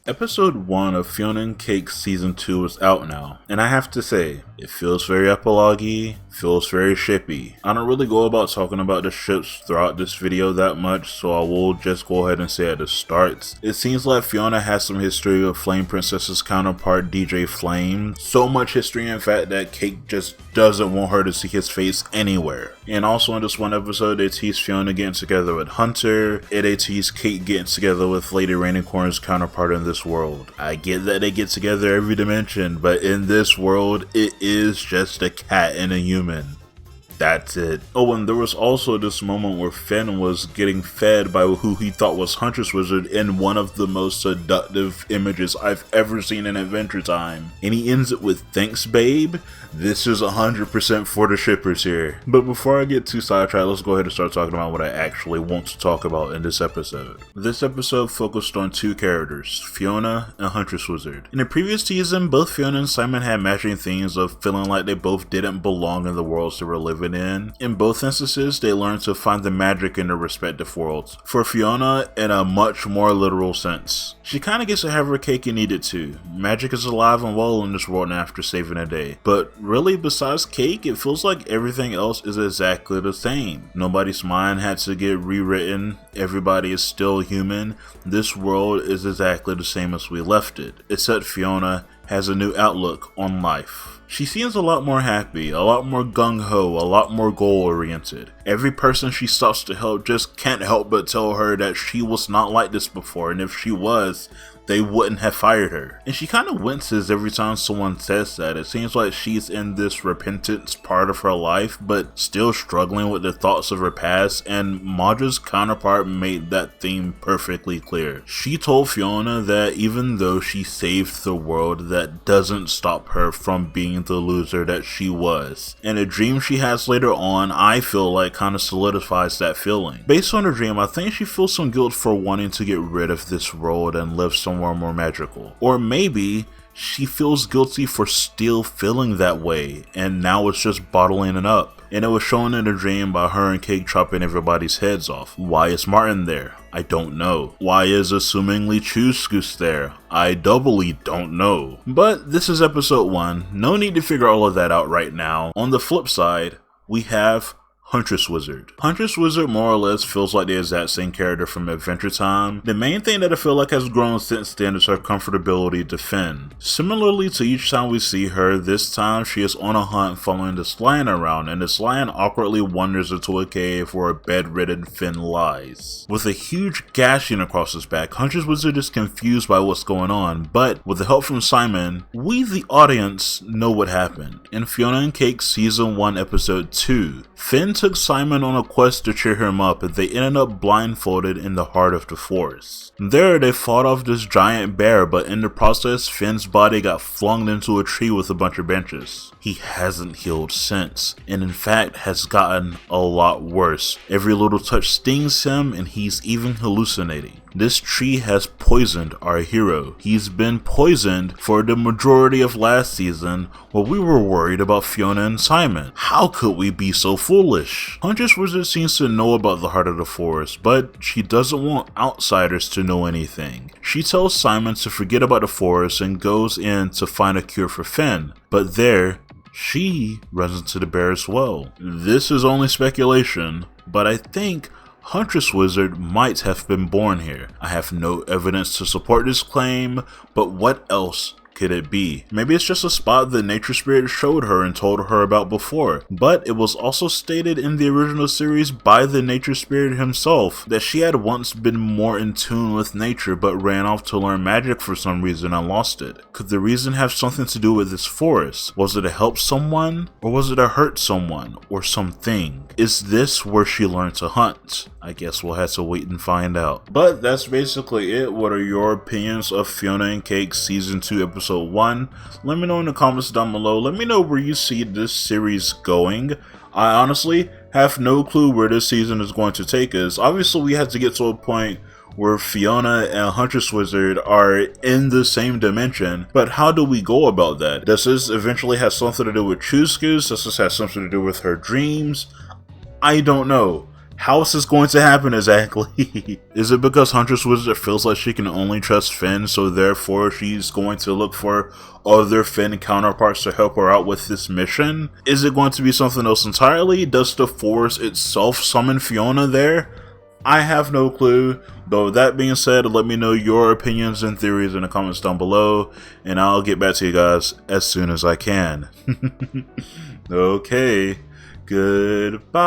Episode 1 of Fionna and Cake Season 2 is out now, and I have to say, it feels very epilogue-y, feels very shippy. I don't really go about talking about the ships throughout this video that much, so I will just go ahead and say at the start. It seems like Fionna has some history with Flame Princess's counterpart DJ Flame, so much history in fact that Cake just doesn't want her to see his face anywhere. And also in this one episode, they tease Fionna getting together with Hunter, and they tease Cake getting together with Lady Rainicorn's counterpart in this world. I get that they get together every dimension, but in this world, it is just a cat and a human. That's it. Oh, and there was also this moment where Finn was getting fed by who he thought was Huntress Wizard in one of the most seductive images I've ever seen in Adventure Time. And he ends it with, "Thanks, babe." This is 100% for the shippers here. But before I get too sidetracked, let's go ahead and start talking about what I actually want to talk about in this episode. This episode focused on two characters, Fionna and Huntress Wizard. In the previous season, both Fionna and Simon had matching themes of feeling like they both didn't belong in the worlds they were living in. In both instances, they learned to find the magic in their respective worlds. For Fionna, in a much more literal sense. She kinda gets to have her cake and eat it too. Magic is alive and well in this world after saving a day. But really, besides Cake, it feels like everything else is exactly the same. Nobody's mind had to get rewritten. Everybody is still human. This world is exactly the same as we left it. Except Fionna has a new outlook on life. She seems a lot more happy, a lot more gung-ho, a lot more goal-oriented. Every person she stops to help just can't help but tell her that she was not like this before, and if she was, they wouldn't have fired her. And she kind of winces every time someone says that. It seems like she's in this repentance part of her life, but still struggling with the thoughts of her past, and Maudra's counterpart made that theme perfectly clear. She told Fionna that even though she saved the world, that doesn't stop her from being the loser that she was. And a dream she has later on, I feel like kind of solidifies that feeling. Based on her dream, I think she feels some guilt for wanting to get rid of this world and live somewhere more magical. Or maybe she feels guilty for still feeling that way, and now it's just bottling it up. And it was shown in a dream by her and Cake chopping everybody's heads off. Why is Martin there? I don't know. Why is assumingly Chuskus there? I doubly don't know. But this is episode 1. No need to figure all of that out right now. On the flip side, we have Huntress Wizard. Huntress Wizard more or less feels like the exact same character from Adventure Time. The main thing that I feel like has grown since then is her comfortability to Finn. Similarly to each time we see her, this time she is on a hunt following this lion around, and this lion awkwardly wanders into a cave where a bedridden Finn lies. With a huge gashing across his back, Huntress Wizard is confused by what's going on, but with the help from Simon, we the audience know what happened. In Fionna and Cake Season 1 Episode 2, Finn took Simon on a quest to cheer him up, and they ended up blindfolded in the heart of the forest. There, they fought off this giant bear, but in the process, Finn's body got flung into a tree with a bunch of benches. He hasn't healed since, and in fact has gotten a lot worse. Every little touch stings him, and he's even hallucinating. This tree has poisoned our hero. He's been poisoned for the majority of last season, while we were worried about Fionna and Simon. How could we be so foolish? Huntress Wizard seems to know about the heart of the forest, but she doesn't want outsiders to know anything. She tells Simon to forget about the forest and goes in to find a cure for Finn, but there, she runs into the bear as well. This is only speculation, but I think Huntress Wizard might have been born here. I have no evidence to support this claim, but what else could it be? Maybe it's just a spot the nature spirit showed her and told her about before, but it was also stated in the original series by the nature spirit himself that she had once been more in tune with nature but ran off to learn magic for some reason and lost it. Could the reason have something to do with this forest? Was it to help someone, or was it to hurt someone or something? Is this where she learned to hunt? I guess we'll have to wait and find out. But that's basically it. What are your opinions of Fionna and Cake Season 2 Episode 1? Let me know in the comments down below. Let me know where you see this series going. I honestly have no clue where this season is going to take us. Obviously, we have to get to a point where Fionna and Huntress Wizard are in the same dimension, but how do we go about that? Does this eventually have something to do with Chuskus? Does this have something to do with her dreams? I don't know. How is this going to happen exactly? Is it because Huntress Wizard feels like she can only trust Finn, so therefore she's going to look for other Finn counterparts to help her out with this mission? Is it going to be something else entirely? Does the Force itself summon Fionna there? I have no clue, though. That being said, let me know your opinions and theories in the comments down below, and I'll get back to you guys as soon as I can. Okay, goodbye.